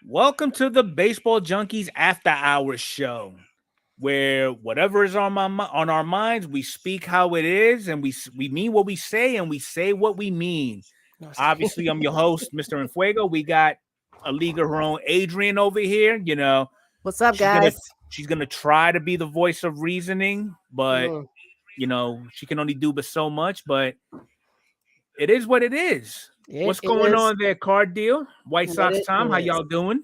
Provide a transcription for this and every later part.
Welcome to the Baseball Junkies After Hours show, where whatever is on our minds, we speak how it is, and we mean what we say, and we say what we mean. No, I was kidding. Obviously, I'm your host, Mr. Enfuego. We got a league of her own, Adrian, over here. What's up, She's gonna guys? she's gonna try to be the voice of reasoning, but Mm, she can only do but so much. But it is what it is. it What's going is on there, Card Deal? White what Sox it Tom, how is. y'all doing?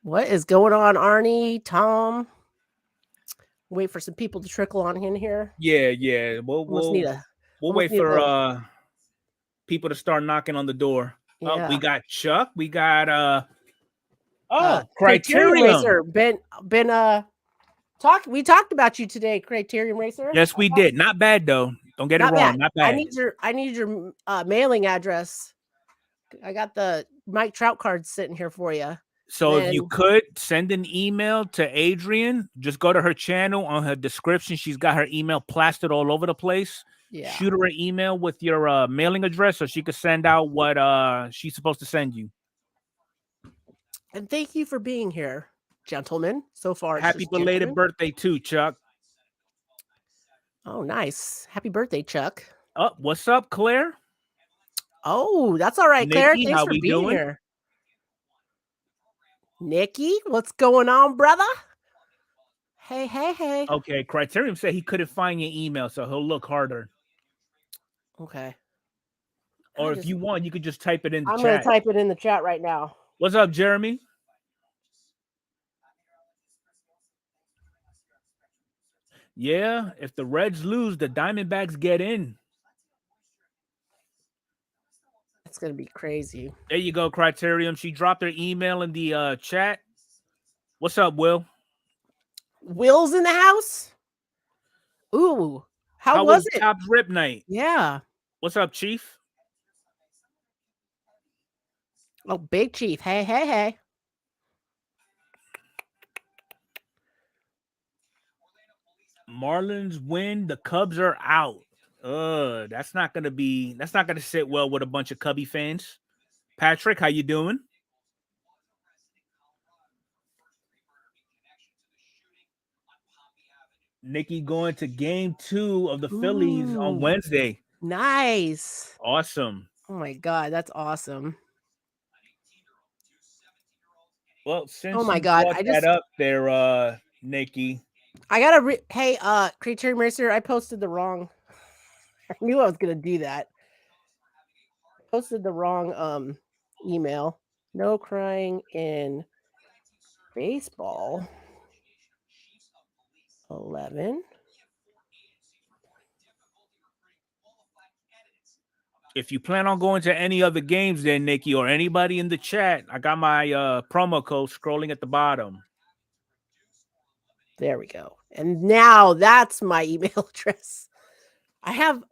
What is going on, Arnie? Tom? Wait for some people to trickle on in here. Yeah. We'll Almost need we'll a we'll almost wait need a for little. people to start knocking on the door. Oh, we Yeah. got Chuck. We got Criterion Criterion. Racer. Been talk we talked about you today, Criterion Racer. Yes, we did. Not bad though. Don't get it Not wrong. bad. Not I bad. need your mailing address. I got the Mike Trout cards sitting here for you. So if you Then could send an email to Adrian, just go to her channel. On her description, she's got her email plastered all over the place. yeah. Shoot her an email with your mailing address so she could send out what she's supposed to send you. And thank you for being here, gentlemen. So far, it's Happy just belated gentlemen. birthday too, Chuck. Oh, nice. Happy birthday, Chuck. Oh, what's up, Claire? Oh, that's all right, Claire. Nikki, Thanks how for we being doing? here. Nikki, what's going on, brother? Hey. Okay, Criterion said he couldn't find your email, so he'll look harder. Okay. Or if you want, you could just type it in the I'm going to chat. type it in the chat right now. What's up, Jeremy? Yeah, if the Reds lose, the Diamondbacks get in. It's going to be crazy. There you go, Criterion. She dropped her email in the chat. What's up, Will? Will's in the house? Ooh, how was it? Top's Rip Night? Yeah. What's up, Chief? Oh, Big Chief. Hey. Marlins win. The Cubs are out. That's not gonna sit well with a bunch of Cubby fans. Patrick, how you doing? Nikki going to game 2 of the Phillies on Ooh, Wednesday. nice. Awesome. Oh, my God. That's awesome. Well, since Oh, my you God. brought that up there, Nikki. I gotta hey, Criterion Racer, I posted the wrong. I knew I was gonna do that. Posted the wrong email. No crying in baseball. 11. If you plan on going to any other games, then Nikki or anybody in the chat, I got my promo code scrolling at the bottom. There we go. And now that's my email address. I have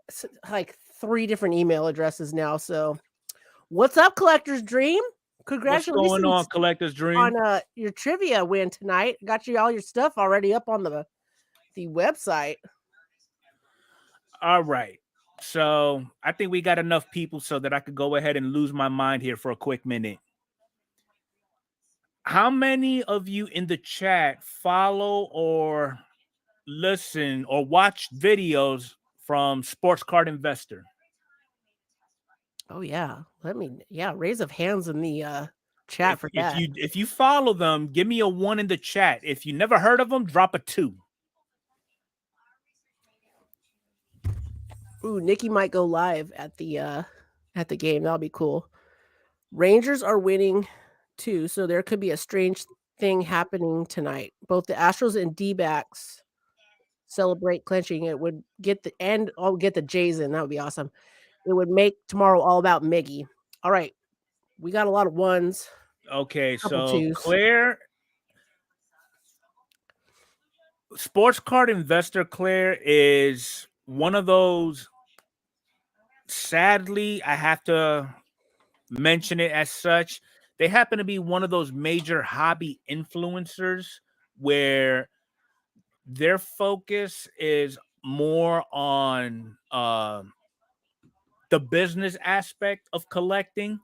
like 3 different email addresses now. So, what's up, Collector's Dream? Congratulations What's going on, Collector's Dream? on your trivia win tonight. Got you all your stuff already up on the website. All right. So I think we got enough people so that I could go ahead and lose my mind here for a quick minute. How many of you in the chat follow or listen or watch videos from Sports Card Investor? Oh yeah. Raise of hands in the chat for that. If you follow them, give me a 1 in the chat. If you never heard of them, drop a 2. Ooh, Nikki might go live at the game. That'll be cool. Rangers are winning too, so there could be a strange thing happening tonight. Both the Astros and D-backs celebrate clinching. It would get I'll get the Jays in. That would be awesome. It would make tomorrow all about Miggy. All right. We got a lot of ones. Okay, so twos. Claire, Sports Card Investor Claire is one of those. Sadly, I have to mention it as such. They happen to be one of those major hobby influencers where their focus is more on the business aspect of collecting.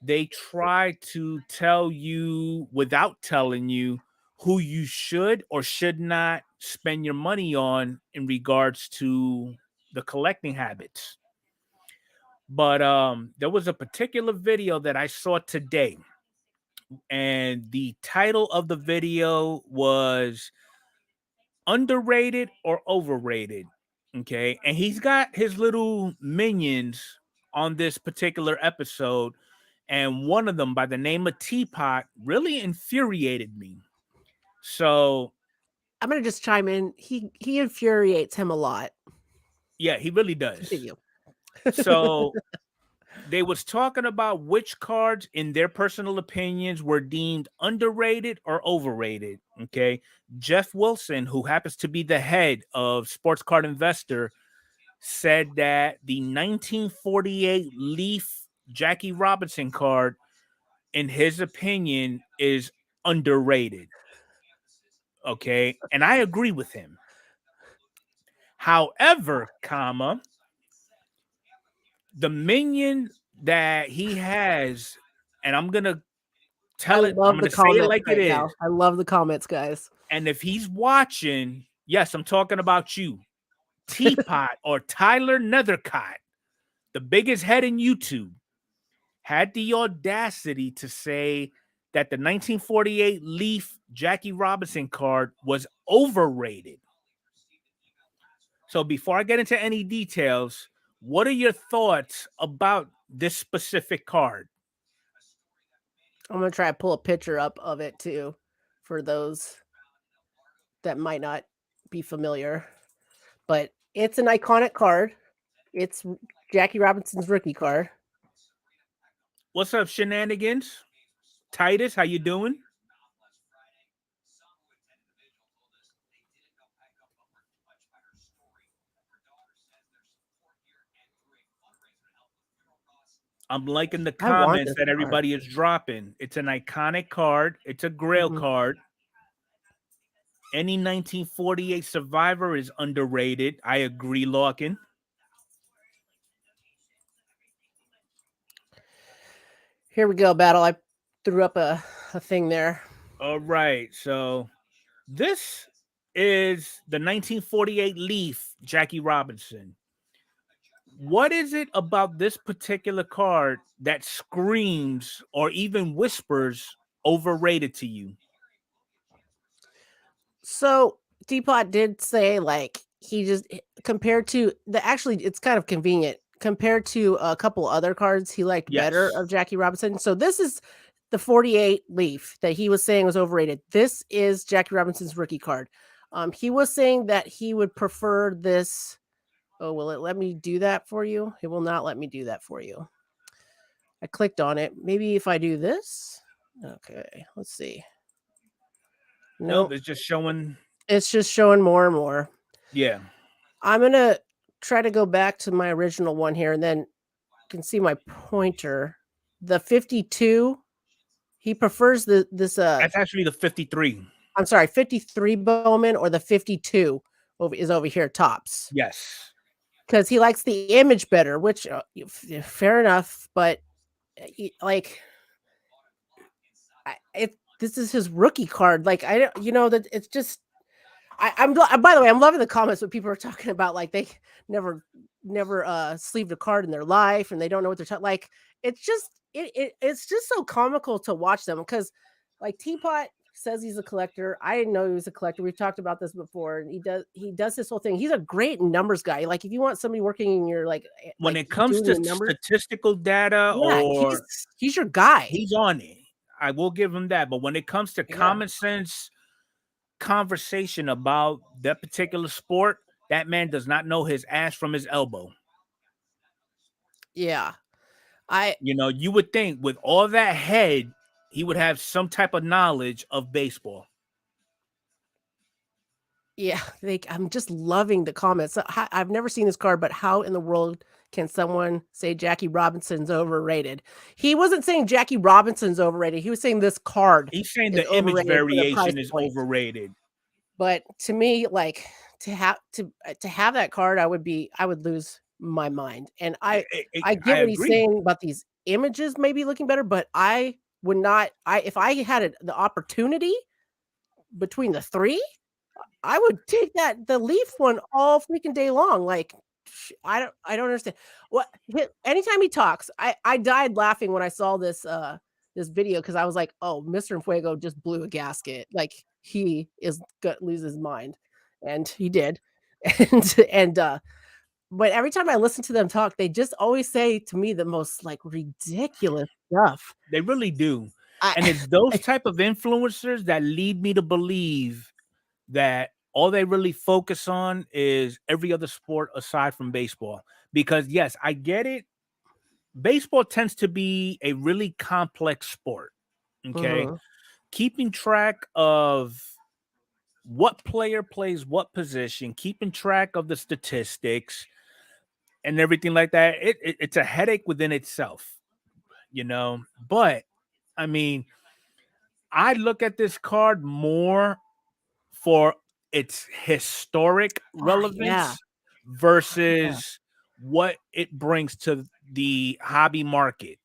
they try to tell you without telling you who you should or should not spend your money on in regards to the collecting habits. But there was a particular video that I saw today, and the title of the video was underrated or overrated. Okay. And he's got his little minions on this particular episode. And one of them, by the name of Teapot, really infuriated me. So I'm gonna just chime in. He infuriates him a lot. yeah, he really does. Continue. So they was talking about which cards, in their personal opinions, were deemed underrated or overrated. Okay. Jeff Wilson, who happens to be the head of Sports Card Investor, said that the 1948 Leaf Jackie Robinson card, in his opinion, is underrated. Okay. And I agree with him. However, the minion that he has, and I'm gonna tell it, I'm gonna say it like it is. I love the comments, guys. And if he's watching, yes, I'm talking about you, Teapot or Tyler Nethercott, the biggest head in YouTube, had the audacity to say that the 1948 Leaf Jackie Robinson card was overrated. So before I get into any details, what are your thoughts about this specific card? I'm gonna try to pull a picture up of it too, for those that might not be familiar. But it's an iconic card. It's Jackie Robinson's rookie card. What's up, Shenanigans? Titus, how you doing? I'm liking the comments that everybody is dropping. It's an iconic card. It's a grail card. Any 1948 survivor is underrated. I agree, Larkin. Here we go, Battle. I threw up a thing there. All right. So this is the 1948 Leaf Jackie Robinson. What is it about this particular card that screams or even whispers overrated to you? So Teapot did say, like, he just, compared to actually it's kind of convenient compared to a couple other cards he liked better of Jackie Robinson. So this is the 48 Leaf that he was saying was overrated. This is Jackie Robinson's rookie card. He was saying that he would prefer this. Oh, will it let me do that for you? It will not let me do that for you. I clicked on it. Maybe if I do this. Okay, let's see. Nope, it's just showing. It's just showing more and more. Yeah. I'm going to try to go back to my original one here, and then you can see my pointer. The 52, he prefers this. That's actually the 53. I'm sorry, 53 Bowman, or the 52 is over here tops. Yes. Because he likes the image better, which fair enough, but like, this is his rookie card. Like, I don't, that it's just, I'm by the way, I'm loving the comments when people are talking about, like, they never sleeved a card in their life and they don't know what they're talking. Like, it's just it's just so comical to watch them, because like Teapot says he's a collector. I didn't know he was a collector. We've talked about this before, and he does this whole thing. He's a great numbers guy. Like, if you want somebody working in your when it comes to statistical data, or he's your guy. He's on it. I will give him that. But when it comes to common sense conversation about that particular sport, that man does not know his ass from his elbow. Yeah. You would think with all that head, he would have some type of knowledge of baseball. Yeah, I'm just loving the comments. I've never seen this card, but how in the world can someone say Jackie Robinson's overrated? He wasn't saying Jackie Robinson's overrated. He was saying this card. He's saying the image variation is overrated. But to me, like, to have that card, I would lose my mind. And I get what he's saying about these images may be looking better, but I would not. If I had the opportunity between the three, I would take the Leaf one all freaking day long. Like, I don't understand what. Anytime he talks, I died laughing when I saw this video because I was like, oh, Mr. Fuego just blew a gasket. Like he is gonna lose his mind, and he did, and but every time I listen to them talk, they just always say to me the most like ridiculous stuff. They really do. I And it's those type of influencers that lead me to believe that all they really focus on is every other sport aside from baseball. Because yes, I get it. Baseball tends to be a really complex sport. Okay. Mhm. Keeping track of what player plays what position, keeping track of the statistics and everything like that, it's a headache within itself, you know. But I mean, I look at this card more for its historic Oh, yeah. relevance Yeah. versus what it brings to the hobby market.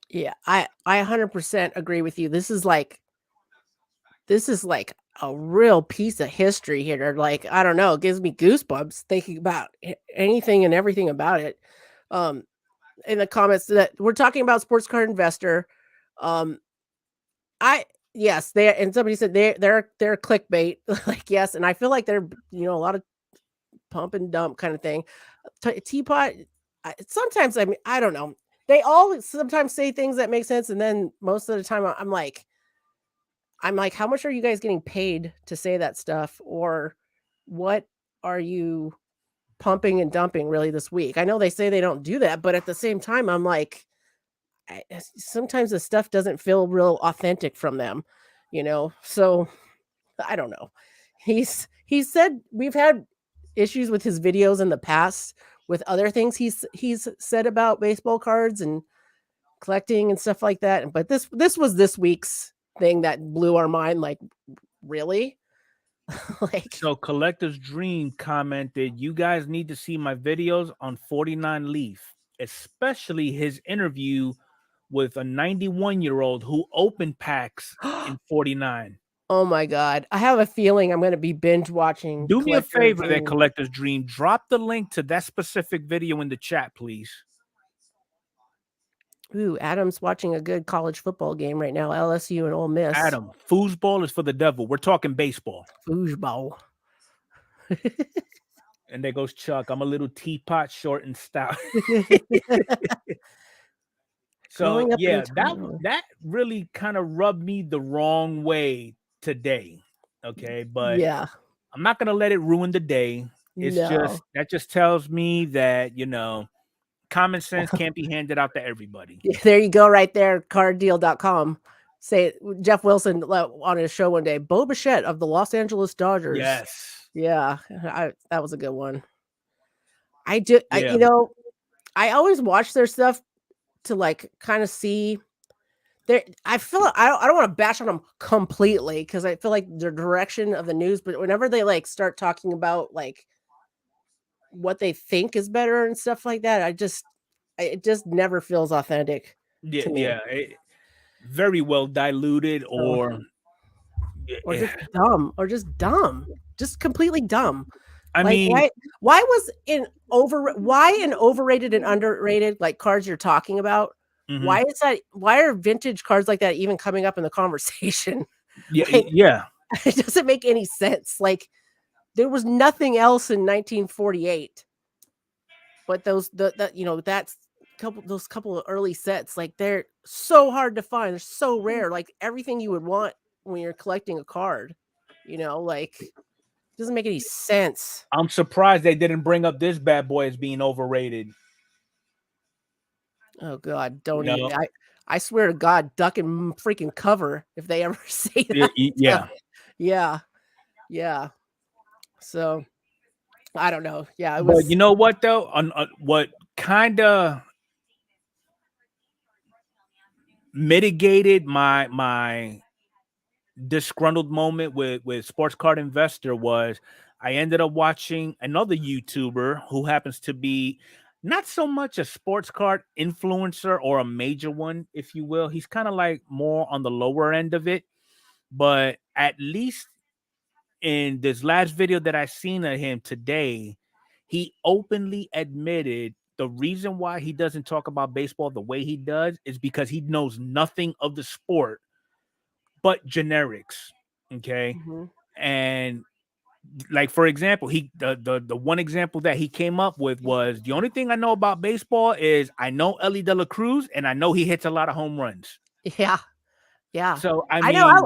Yeah, I 100% agree with you. This is like a real piece of history here. Like, I don't know, it gives me goosebumps thinking about anything and everything about it. Um, in the comments that we're talking about sports card investor. Um, I yes, they and somebody said they're clickbait. Like, yes, and I feel like they're a lot of pump and dump kind of thing. Teapot. Sometimes I mean I don't know. They all sometimes say things that make sense, and then most of the time I'm like, how much are you guys getting paid to say that stuff, or what are you pumping and dumping really this week? I know they say they don't do that, but at the same time, I'm like, sometimes the stuff doesn't feel real authentic from them. So I don't know. He said we've had issues with his videos in the past with other things he's said about baseball cards and collecting and stuff like that. But this was this week's thing that blew our mind. Like, really? Like, So Collector's Dream commented, "You guys need to see my videos on 49 Leaf, especially his interview with a 91-year-old who opened packs in 49." oh my god, I have a feeling I'm going to be binge watching Do me a Collector favor there, Dream. Collector's Dream. Drop the link to that specific video in the chat, please. Ooh, Adam's watching a good college football game right now, LSU and Ole Miss. Adam, foosball is for the devil. We're talking baseball. Foosball. And there goes Chuck. I'm a little teapot, short and stout. So Growing up in a yeah, that time. that really kind of rubbed me the wrong way today. Okay, but Yeah, I'm not gonna let it ruin the day. It's just no. that just tells me that common sense can't be handed out to everybody. There you go right there, carddeal.com. Say Jeff Wilson on his show one day, Bo Bichette of the Los Angeles Dodgers. Yes. Yeah, that was a good one. I do, Yeah. I always watch their stuff to like kind of see there. I feel I don't want to bash on them completely because I feel like the direction of the news, but whenever they like start talking about like what they think is better and stuff like that, it just never feels authentic Yeah, to me. yeah. Very well diluted So, or or yeah. just dumb, just completely dumb. I Like, mean, why in overrated and underrated, like, cards you're talking about, mhm. why are vintage cards like that even coming up in the conversation? Yeah, Like, yeah. it doesn't make any sense. Like, there was nothing else in 1948, but that's those couple of early sets, like, they're so hard to find, they're so rare, like, everything you would want when you're collecting a card, like, doesn't make any sense. I'm surprised they didn't bring up this bad boy as being overrated. Oh god, You don't even. know? I swear to God, duck and freaking cover if they ever say that. Yeah. Yeah, yeah. So I don't know. Yeah, it But you was. know what though? What kind of mitigated my disgruntled moment with Sports Card Investor was I ended up watching another YouTuber who happens to be not so much a sports card influencer or a major one, if you will. He's kind of like more on the lower end of it. But at least in this last video that I seen of him today, he openly admitted the reason why he doesn't talk about baseball the way he does is because he knows nothing of the sport but generics. Okay. Mm-hmm. And like for example, the one example that he came up with was the only thing I know about baseball is I know Ellie De La Cruz and I know he hits a lot of home runs. Yeah. Yeah. So I I know. mean,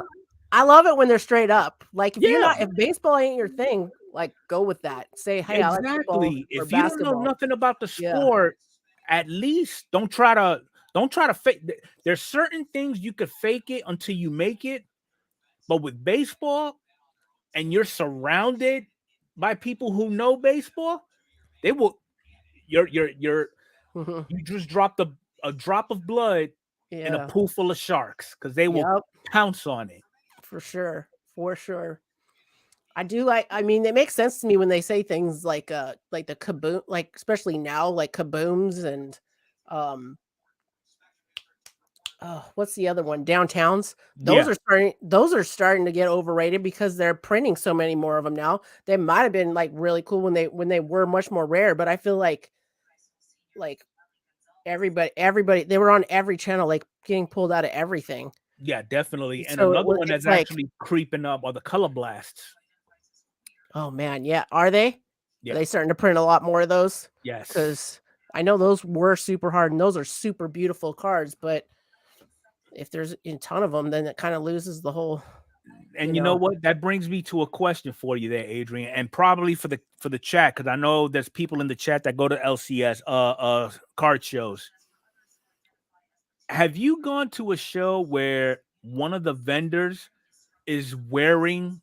I love it when they're straight up. Like yeah, if baseball ain't your thing, like go with that. Say, hey, I like football exactly. or If you don't know basketball. nothing about the Yeah. sport, at least don't try to fake. There's certain things you could fake it until you make it, but with baseball, and you're surrounded by people who know baseball, they will. You're Mhm. you just dropped a drop of blood in a Yeah. pool full of sharks because they will Yep. pounce on it. For sure. For sure. I do like. I mean, it makes sense to me when they say things like the kaboom, like especially now, like kabooms and um what's the other one? Downtowns. Yeah, Those are starting to get overrated because they're printing so many more of them now. They might have been like really cool when they were much more rare, but I feel like everybody they were on every channel, like getting pulled out of everything. yeah, definitely. And So another one it's that's like, actually creeping up are the color blasts. oh man, yeah. Are they? Are Yeah, they starting to print a lot more of those? yes. Because I know those were super hard and those are super beautiful cards, but if there's a ton of them, then it kind of loses the whole, you And you know know. what? That brings me to a question for you there, Adrian, and probably for the chat, because I know there's people in the chat that go to LCS card shows. Have you gone to a show where one of the vendors is wearing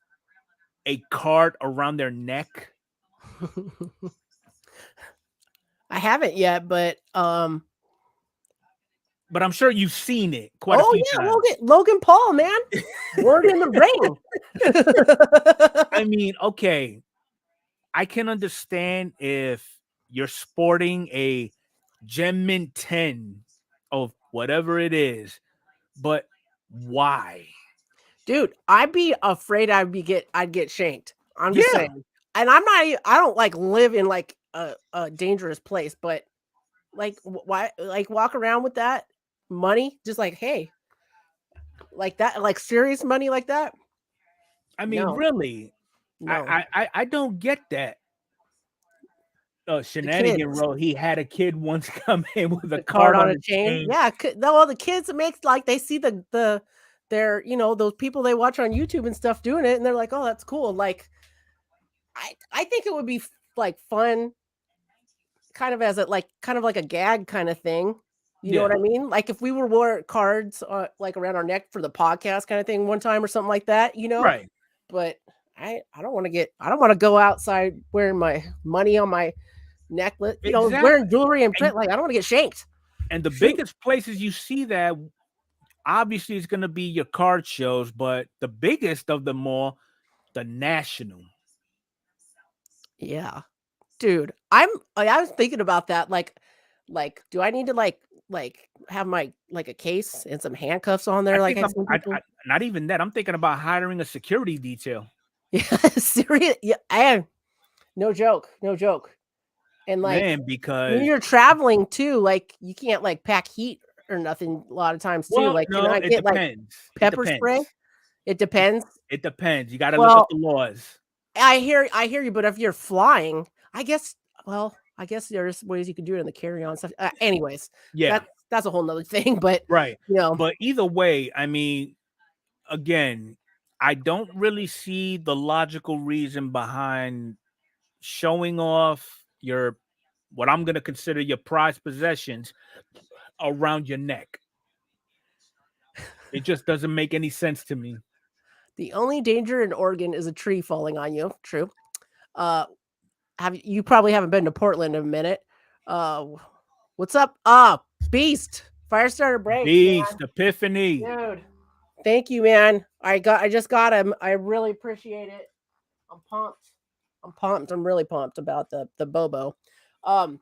a card around their neck? I haven't yet, but But I'm sure you've seen it quite a oh few yeah, times. Logan Paul, man. Word in the ring. I mean, okay, I can understand if you're sporting a Gem Mint 10 of whatever it is, but why? Dude, I'd be afraid I'd get shanked. I'm just Yeah, saying. And I don't like live in like a dangerous place, but like why like walk around with that money just like, hey, like that, like serious money like that? I mean, No. really, No. I don't get that. The Shenanigan kids. wrote he had a kid once come in with a The card card on on a his chain. chain. Yeah, no, the kids make like they see the their, those people they watch on YouTube and stuff doing it and they're like, "Oh, that's cool." Like I think it would be like fun kind of as a like kind of like a gag kind of thing. You know Yeah, what I mean? Like if we wore cards like around our neck for the podcast kind of thing one time or something like that, right. But I don't want to I don't want to go outside wearing my money on my necklace, wearing Exactly. jewelry and And print like I don't want to get shanked. the Shoot. biggest places you see that obviously is going to be your card shows, but the biggest of them all, the national. Yeah. Dude, I was thinking about that like do I need to like have my like a case and some handcuffs on I there like think I've seen I people? not even that. I'm thinking about hiring a security detail. Yeah, serious. Yeah, and no joke, no joke. And like Man, when because you're traveling too, like you can't like pack heat or nothing a lot of times too. well, Like, can no, I it get like depends. It pepper spray? depends. It It, depends. it depends. You got to look up Well, the laws. I hear you, but if you're flying, I guess I guess there's ways you could do it in the carry-on stuff. Anyways, Yeah, that's a whole nother thing. But right. you know, But either way, I mean, again, I don't really see the logical reason behind showing off your what I'm going to consider your prized possessions around your neck. It just doesn't make any sense to me. the only danger in Oregon is a tree falling on you. True. Uh, you probably haven't been to Portland in a minute. Uh, what's up? Beast Firestarter breaks, Beast, man, Epiphany. dude. Thank you, man. I just got him. I really appreciate it. I'm pumped. I'm pumped. I'm really pumped about the Bobo. Um,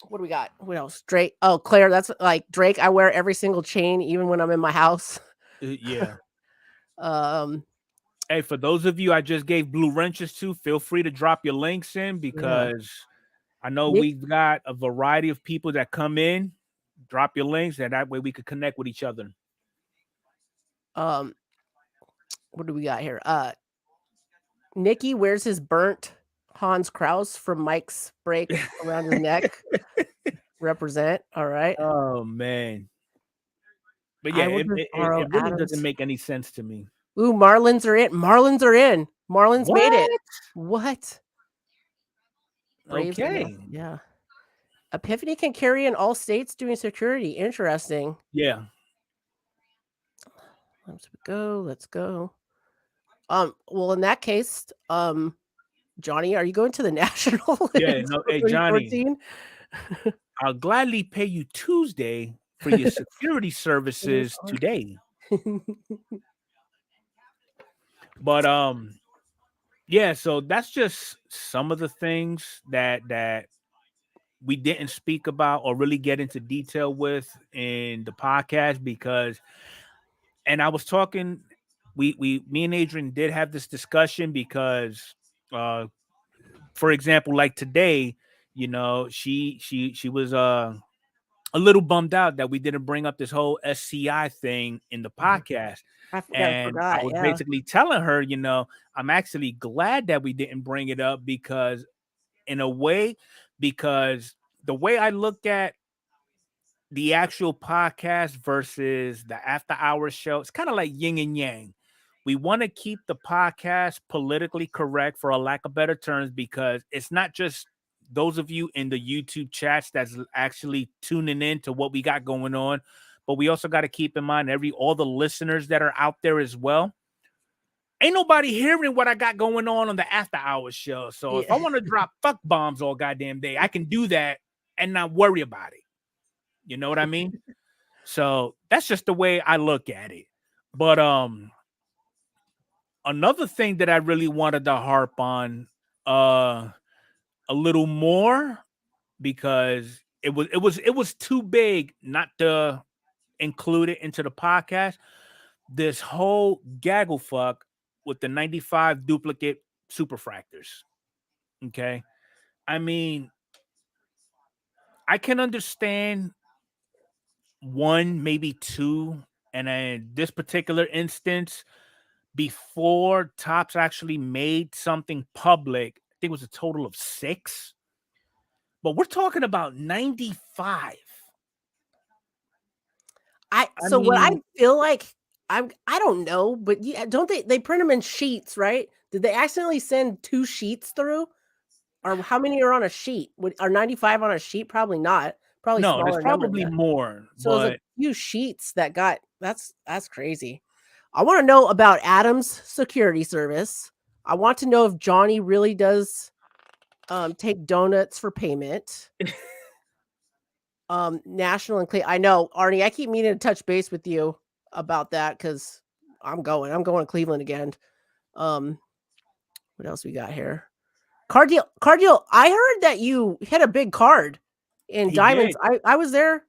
What do we got? What else? Drake. Oh, Claire, that's like Drake. I wear every single chain, even when I'm in my house. Yeah. Um, Hey, for those of you I just gave blue wrenches to, feel free to drop your links in yeah. because I know Nick, we've got a variety of people that come in. Drop your links, and that way we could connect with each other. um, what do we got here? Nikki wears his burnt Hans Kraus from Mike's break around his neck. Represent. All right. Oh man. But yeah, I will just borrow it really doesn't Adams. make any sense to me. Ooh, Marlins are in. Marlins are in. Marlins made it. What? What? Braves are Okay. next. Yeah. Epiphany can carry in all states doing security. Interesting. Yeah. Let's go. Let's go. Well, in that case, Johnny, are you going to the National Yeah. in No, hey Johnny, 2014? I'll gladly pay you Tuesday for your security services today. But yeah, so that's just some of the things that we didn't speak about or really get into detail with in the podcast because and I was talking we me and Adrian did have this discussion because for example like today, you know, she was a little bummed out that we didn't bring up this whole SCI thing in the podcast. I And I forgot. was Yeah. basically telling her, you know, I'm actually glad that we didn't bring it up because, in a way, because the way I look at the actual podcast versus the after hours show, it's kind of like yin and yang. We want to keep the podcast politically correct, for a lack of better terms, because it's not just those of you in the YouTube chats that's actually tuning in to what we got going on, but we also got to keep in mind all the listeners that are out there as well. Ain't nobody hearing what I got going on the after hours show. So if I Yeah. want to drop fuck bombs all goddamn day, I can do that and not worry about it. You know what I mean? So that's just the way I look at it. But another thing that I really wanted to harp on a little more because it was too big not to include it into the podcast. This whole gaggle fuck with the 95 duplicate superfractors. Okay. I mean, I can understand one, maybe two, and in this particular instance, before Tops actually made something public, I think it was a total of 6. But we're talking about 95. I So what I mean, feel like I don't know, but yeah, don't they print them in sheets, right? Did they accidentally send 2 sheets through? Or how many are on a sheet? Are 95 on a sheet? Probably not. Probably no, there's smaller number than probably that. more, So it's a but few sheets that got that's crazy. I want to know about Adam's security service. I want to know if Johnny really does take donuts for payment. National and I know, Arnie, I keep meaning to touch base with you about that because I'm going. I'm going to Cleveland again. Um, what else we got here? Card deal. Card deal. I heard that you hit a big card in he Diamonds. did. I was there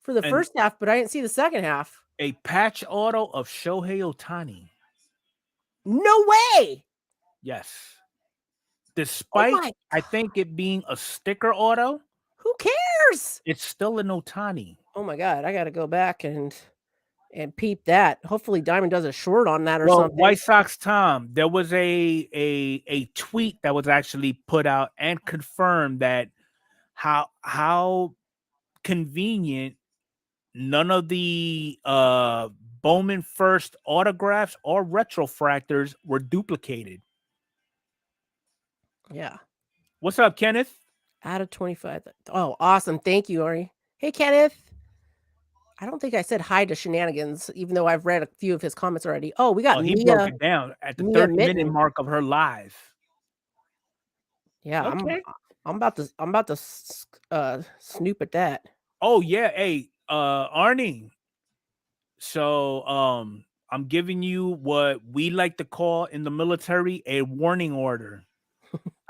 for the And first half, but I didn't see the second half. a patch auto of Shohei Ohtani. No way. Yes. Oh Despite my. I think it being a sticker auto, Who cares? it's still an Ohtani. Oh my god, I got to go back and peep that. Hopefully Diamond does a short on that or Well, something. White Sox Tom, there was a tweet that was actually put out and confirmed that how convenient none of the Bowman first autographs or retrofractors were duplicated. Yeah. What's up, Kenneth? Out of 25. Oh, awesome. Thank you, Ari. Hey, Kenneth. I don't think I said hi to Shenanigans, even though I've read a few of his comments already. Oh, we got Oh, he broke Mia it down at the Mia 30-minute Mitten. mark of her live. Yeah, Okay. I'm about to snoop at that. Oh yeah, hey, Arnie. So I'm giving you what we like to call in the military a warning order.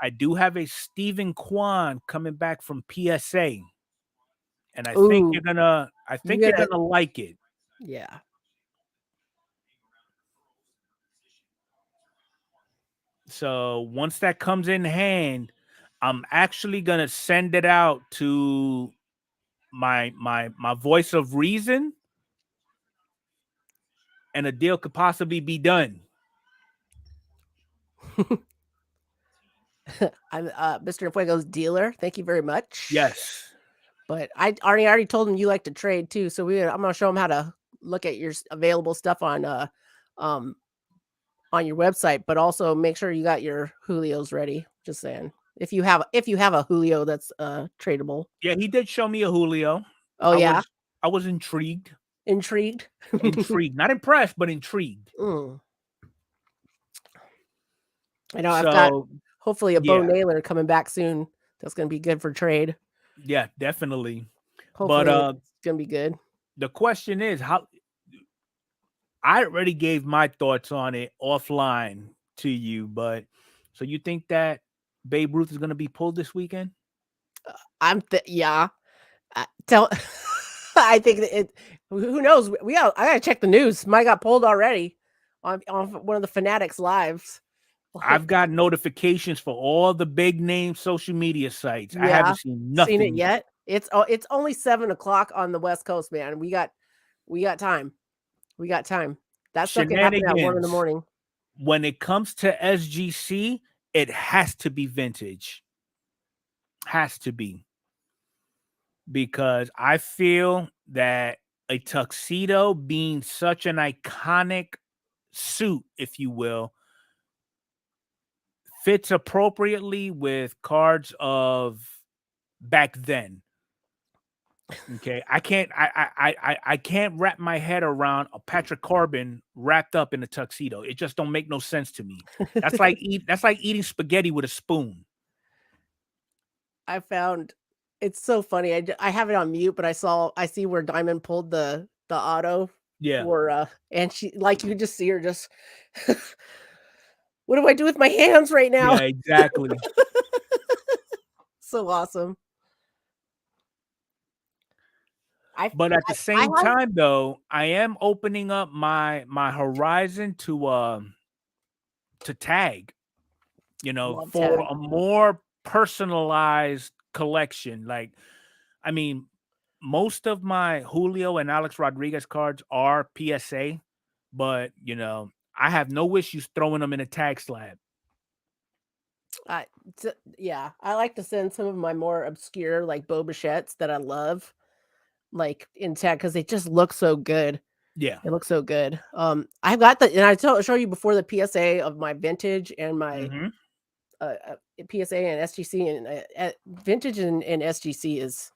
I do have a Stephen Kwan coming back from PSA. and I think Ooh, you you're gotta gonna like it. yeah. So once that comes in hand, I'm actually gonna send it out to my voice of reason, and a deal could possibly be done. I'm Mr. Fuego's dealer. Thank you very much. Yes. But I already told him you like to trade too, so I'm gonna show him how to look at your available stuff um on your website, but also make sure you got your Julios ready. Just saying. If you have a Julio that's tradable. Yeah, he did show me a Julio. Oh I yeah. was I was intrigued. Intrigued. Intrigued. Not impressed, but intrigued. Mm. I know I've got So hopefully a Bo yeah, Naylor coming back soon. That's gonna be good for trade. yeah, definitely. But Hopefully it's gonna be good. the question is how I already gave my thoughts on it offline to you, but so you think that Babe Ruth is gonna be pulled this weekend? Yeah. Tell I think that who knows? I gotta check the news. Mine got pulled already on one of the Fanatics lives. I've Like, got notifications for all the big name social media sites. I yeah, haven't seen seen it nothing yet. yet? It's only 7 o'clock on the West Coast, man. We got time. We got time. That stuff can happen at 1 in the Shenanigans. morning. When it comes to SGC, it has to be vintage. Has to be. Because I feel that a tuxedo being such an iconic suit, if you will, fits appropriately with cards of back then. Okay, I can't wrap my head around a Patrick Corbin wrapped up in a tuxedo. It just don't make no sense to me. That's like eating spaghetti with a spoon. I found it's so funny. I have it on mute, but I see where Diamond pulled the auto Yeah, for and she like you could just see her just what do I do with my hands right now? yeah, exactly. So awesome. I But at the I same have time, though, I am opening up my horizon to tag, love for tag. a more personalized collection. Like, I mean, most of my Julio and Alex Rodriguez cards are PSA, but I have no issues throwing them in a tag slab. I yeah, I like to send some of my more obscure like Bobachettes that I love like in tag because they just look so good. Yeah. They look so good. I've got the and show you before the PSA of my vintage and my Hmm. PSA and SGC and vintage and SGC is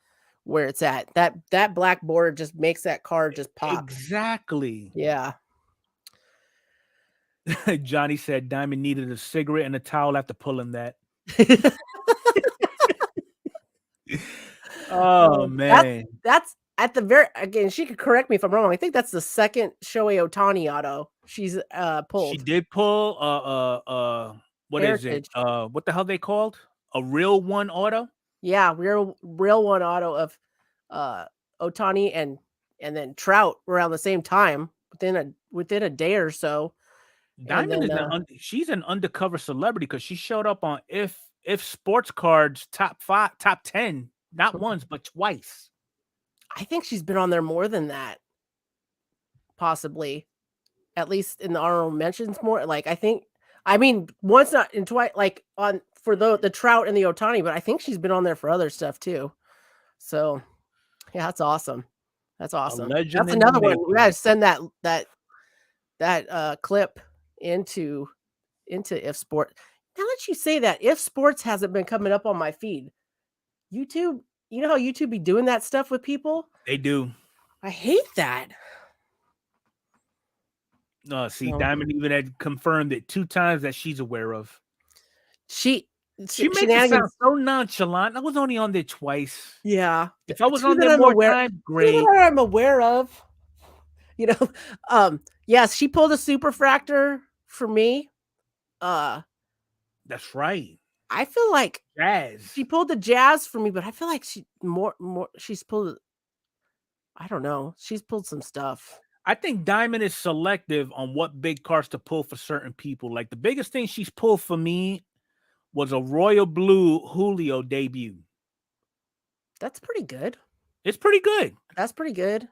where it's at. That black border just makes that card just pop. Exactly. Yeah. Johnny said Diamond needed a cigarette and a towel after pulling that. Oh That's man. that's at the very again, she could correct me if I'm wrong. I think that's the second Shohei Ohtani auto she's She pulled. did pull what is it? Heritage. What the hell they called? A real one auto? Yeah, real one auto of uh Ohtani and then Trout around the same time within a day or so. And Diamond then is she's an undercover celebrity because she showed up on if sports cards top 5, top 10, not once but twice. I think she's been on there more than that, possibly. At least in the honorable mentions more. Like I mean, once not and twice like on for the Trout and the Ohtani, but I think she's been on there for other stuff too. So yeah, that's awesome. That's A awesome. legend That's in the another one. We making. gotta send that clip into if sport. Now that you say that, if sports hasn't been coming up on my feed, YouTube, you know how YouTube be doing that stuff with people? They do. I hate that. See, So Diamond even had confirmed it 2 times that she's aware of. she She makes it sound shenanigans. so nonchalant. I was only on there twice. Yeah. If I was Two on that there I'm more aware time, two great. that I'm aware of. You know, yes, she pulled a super fractor for me. Uh, That's right. I feel like Jazz. she pulled the jazz for me, but I feel like she's pulled don't know. She's pulled some stuff. I think Diamond is selective on what big cards to pull for certain people. Like the biggest thing she's pulled for me was a Royal Blue Julio debut. That's pretty good. It's pretty good. That's pretty good.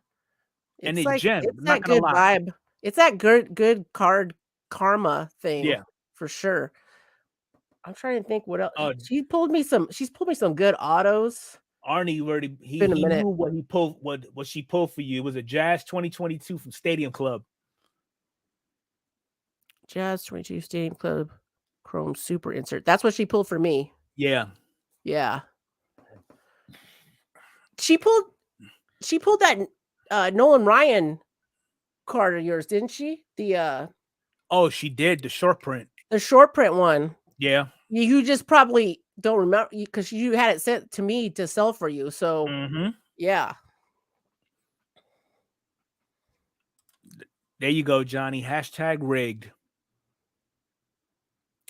And It's it like gemmed. it's I'm that not gonna good lie. vibe. It's that good card karma thing Yeah. for sure. I'm trying to think what else. Uh, She's pulled me some good autos. Arnie already Been a he minute. knew what he pulled what she pulled for you. It was a Jazz 2022 from Stadium Club. Jazz 22 Stadium Club Chrome Super Insert. That's what she pulled for me. Yeah. Yeah. She pulled that Nolan Ryan card of yours, didn't she? Oh, she did the short print. The short print one. Yeah. You just probably don't remember because you had it sent to me to sell for you. So yeah. There you go, Johnny. # rigged.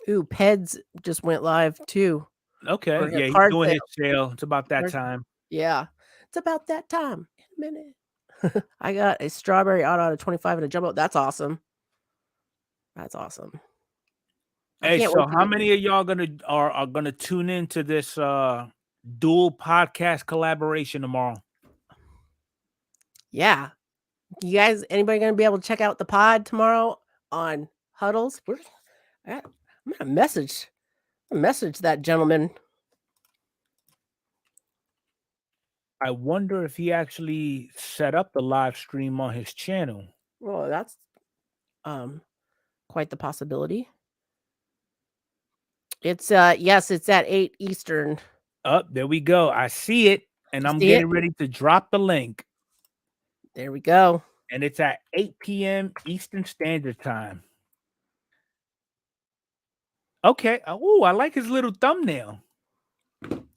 Ooh, Peds just went live too. Okay. Yeah, he's card doing his sale. sale. It's about that time. Yeah. It's about that time in a minute. I got a strawberry auto out of 25 and a jumbo. That's awesome. That's awesome. Hey, so how many of y'all are gonna tune into this dual podcast collaboration tomorrow? Yeah. You guys, anybody gonna be able to check out the pod tomorrow on Huddles? I'm gonna message that gentleman. I wonder if he actually set up the live stream on his channel. Well, that's quite the possibility. It's yes, it's at 8 Eastern. Oh, there we go. I see it, and I'm getting ready to drop the link. There we go. And it's at 8 p.m. Eastern Standard Time. Okay. Oh, I like his little thumbnail.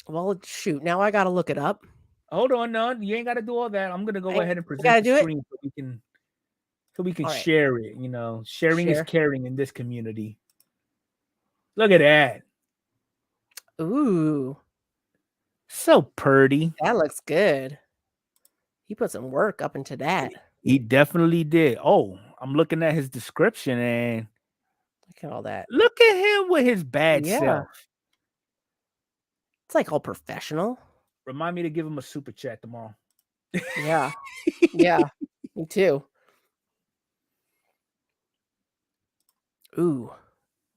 Well, shoot. Now I got to look it up. Hold on, no, you ain't got to do all that. I'm gonna go ahead and present the screen so we can share it. You know, sharing is caring in this community. Look at that. Ooh, so purty. That looks good. He put some work up into that. He definitely did. Oh, I'm looking at his description and look at all that. Look at him with his bad self. It's like all professional. Remind me to give him a super chat tomorrow. Yeah. Yeah. Me too. Ooh.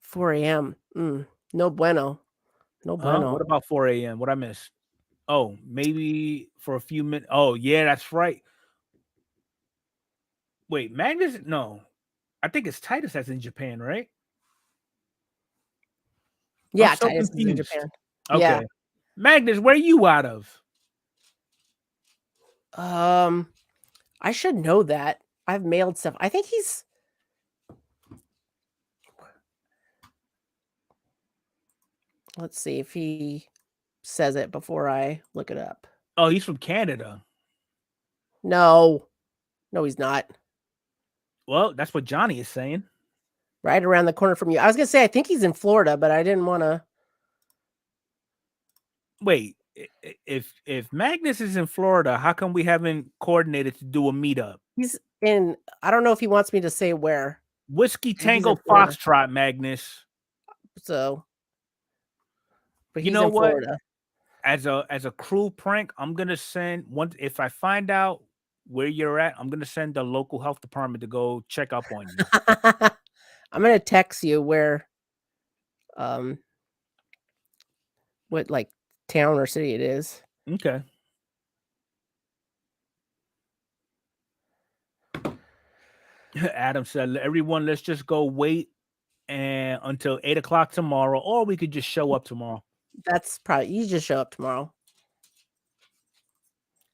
4 a.m. No bueno. No bueno. What about 4 a.m.? What I missed? Oh, maybe for a few minutes. Oh, yeah, that's right. Wait, Magnus? No. I think it's Titus that's in Japan, right? Yeah, so Titus is in Japan. Okay. Yeah. Magnus, where are you out of? I should know that. I've mailed stuff. I think he's let's see if he says it before I look it up. Oh, he's from Canada. No, he's not. Well, that's what Johnny is saying. Right around the corner from you. I was going to say, I think he's in Florida, but I didn't want to. Wait, if Magnus is in Florida, how come we haven't coordinated to do a meetup? He's in, I don't know if he wants me to say where. Whiskey Tango Foxtrot, Magnus. So, but you know what? Florida. As a cruel prank, I'm gonna send one. If I find out where you're at, I'm gonna send the local health department to go check up on you. I'm gonna text you where, what like town or city it is. Okay. Adam said, "Everyone, let's just go wait and until 8 o'clock tomorrow, or we could just show up tomorrow." That's probably you just show up tomorrow.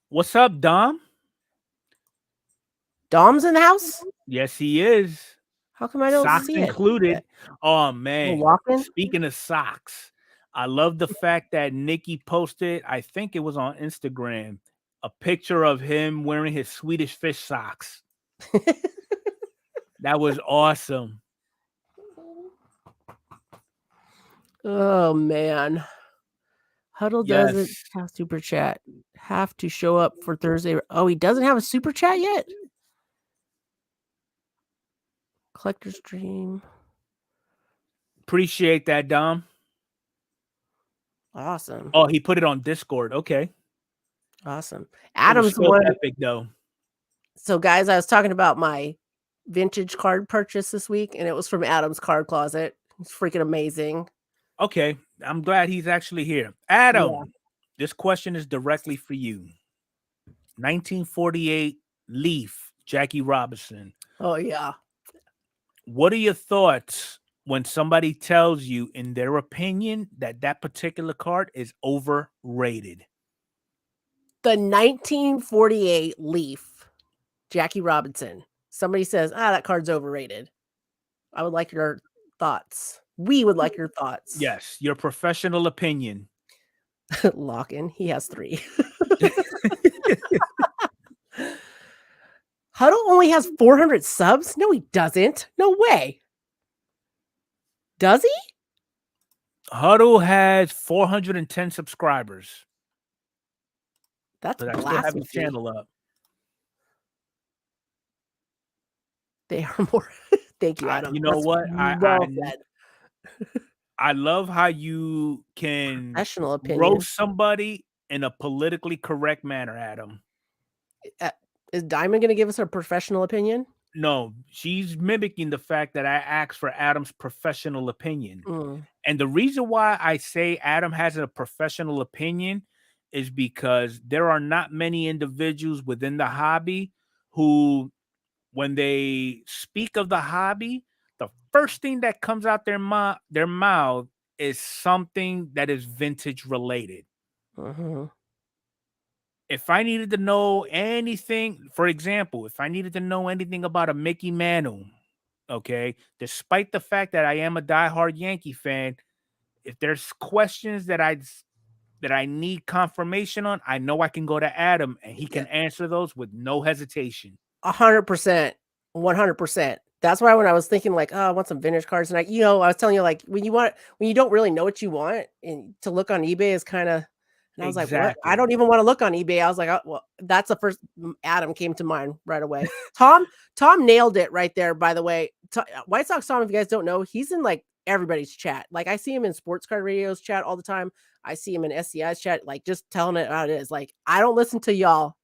What's up, Dom? Dom's in the house? Yes, he is. How come I don't socks see included? It? Oh man! Speaking of socks, I love the fact that Nikki posted. I think it was on Instagram, a picture of him wearing his Swedish fish socks. That was awesome. Oh man. Huddle doesn't Yes. have super chat. Have to show up for Thursday. Oh, he doesn't have a super chat yet? Collector's Dream. Appreciate that, Dom. Awesome. Oh, he put it on Discord. Okay. Awesome. It was Adam's the still one. epic, though. So, guys, I was talking about my vintage card purchase this week, and it was from Adam's Card Closet. It's freaking amazing. Okay. I'm glad he's actually here. Adam, this question is directly for you. 1948 Leaf, Jackie Robinson. Oh, yeah. What are your thoughts when somebody tells you, in their opinion, that that particular card is overrated? The 1948 Leaf, Jackie Robinson. Somebody says, that card's overrated. I would like your thoughts. We would like your thoughts. Yes, your professional opinion. Lock-in. He has 3. Huddle only has 400 subs? No, he doesn't. No way. Does he? Huddle has 410 subscribers. That's But I still have his blasphemy. channel up. They are more. Thank you, Adam. You know That's what? well said. I love how you can Professional opinion. roast somebody in a politically correct manner, Adam. Is Diamond going to give us a professional opinion? No, she's mimicking the fact that I asked for Adam's professional opinion. Mm. And the reason why I say Adam has a professional opinion is because there are not many individuals within the hobby who, when they speak of the hobby, the first thing that comes out their mouth is something that is vintage related. Mm-hmm. If I needed to know anything, for example, if I needed to know anything about a Mickey Mantle, okay, despite the fact that I am a diehard Yankee fan, if there's questions that I need confirmation on, I know I can go to Adam and he can answer those with no hesitation. 100%. 100%. That's why when I was thinking like, I want some vintage cards, and I was telling you like when you don't really know what you want, and to look on eBay is kind of. And I was like, what? I don't even want to look on eBay. I was like, well, that's the first. Adam came to mind right away. Tom nailed it right there. By the way, White Sox Tom, if you guys don't know, he's in like everybody's chat. Like I see him in Sports Card Radio's chat all the time. I see him in SCI's chat, like just telling it how it is. Like I don't listen to y'all.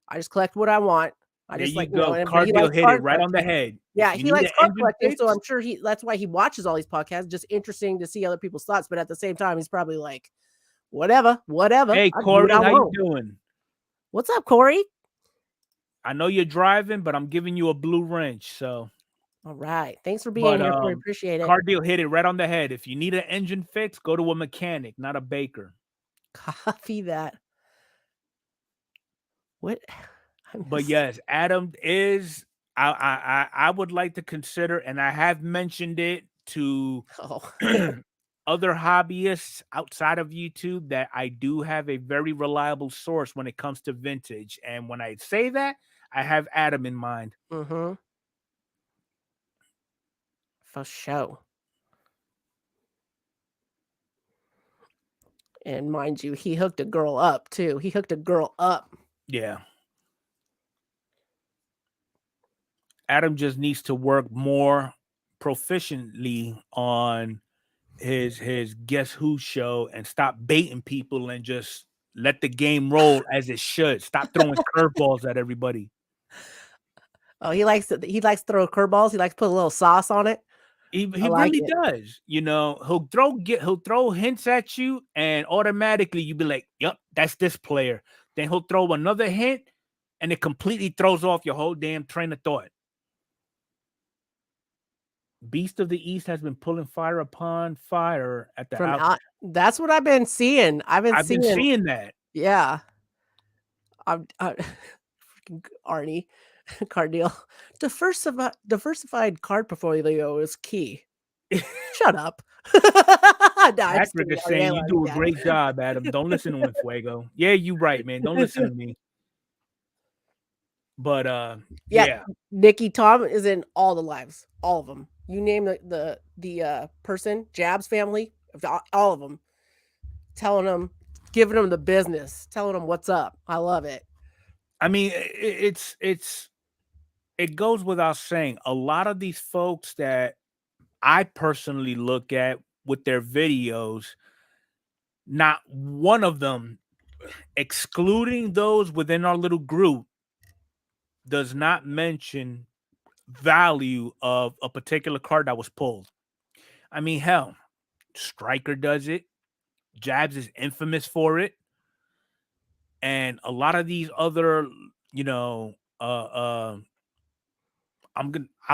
I just collect what I want. I There just you go. Card he deal likes hit card it right on the collecting. head. Yeah, he likes card collecting, so I'm sure that's why he watches all these podcasts. Just interesting to see other people's thoughts, but at the same time, he's probably like, whatever. Hey, Corey, how you doing? What's up, Corey? I know you're driving, but I'm giving you a blue wrench. So, all right, thanks for being here, Corey. Appreciate it. Card deal hit it right on the head. If you need an engine fix, go to a mechanic, not a baker. Copy that. What? But yes, Adam is. I would like to consider, and I have mentioned it to other hobbyists outside of YouTube, that I do have a very reliable source when it comes to vintage. And when I say that, I have Adam in mind. Mm-hmm. For sure. And mind you, he hooked a girl up too. He hooked a girl up. Yeah. Adam just needs to work more proficiently on his Guess Who show and stop baiting people and just let the game roll as it should. Stop throwing curveballs at everybody. Oh, he likes to throw curveballs. He likes to put a little sauce on it. He really does. You know, he'll throw hints at you, and automatically you be like, "Yep, that's this player." Then he'll throw another hint, and it completely throws off your whole damn train of thought. Beast of the East has been pulling fire upon fire at the that's what I've been seeing. I've been seeing that. Yeah. I'm Arnie card deal. Diversified card portfolio is key. Shut up. Patrick is saying you do a great job, Adam. Don't listen to him, Fuego. Yeah, you right, man. Don't listen to me. But yeah. Nikki Tom is in all the lives, all of them. You name the person, Jabs family, all of them, telling them giving them the business, telling them what's up. I love it. I mean, it goes without saying. A lot of these folks that I personally look at with their videos, not one of them, excluding those within our little group, does not mention value of a particular card that was pulled. I mean, hell, Striker does it. Jabs is infamous for it. And a lot of these other, you know, I'll